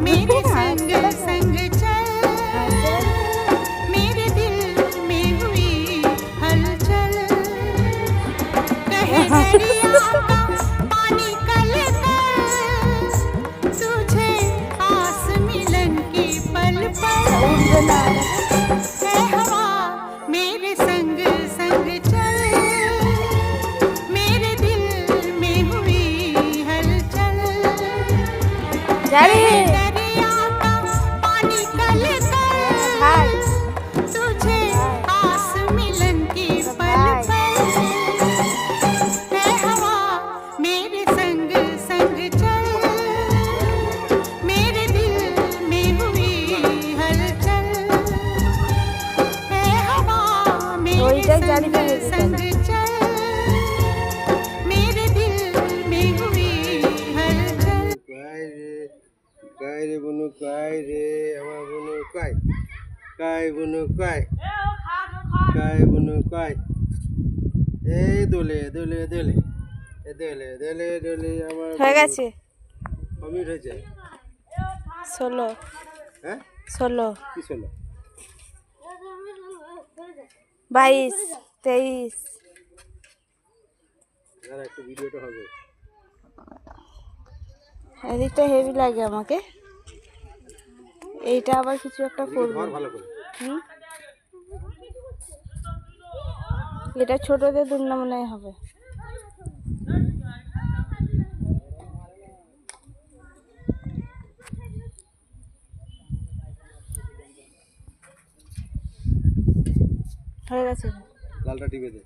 मेरे संग संग चल, मेरे दिल में हुई हलचल। कहे दरिया का पानी कलकल, तुझे आस मिलन की पल पल। है हवा मेरे संग संग चल, मेरे दिल में हुई हलचल। दरिया का पानी कलकल, तुझे आस मिलन की पल पल। है हवा मेरे संग संग चल, मेरे दिल में हुई हलचल। है हवा मेरे संग संग चल, मेरे दिल में हुई हलचल। काय रे बुनू काय रे আমার বুনু काय काय বুনু काय काय বুনু काय এই দোলে দোলে দোলে এ দোলে দোলে দোলে আমার হয়ে গেছে কমপ্লিট হয়েছে 16 হ্যাঁ 16 কি হলো 22 23 আর একটু ভিডিওটা হবে এদিকটা হেভি লাগে আমাকে এইটা আবার কিছু একটা করব ধর ভালো করে এটা ছোটদের দুর্না মনে হয় হবে হয়ে গেছে লালটা টিপে দে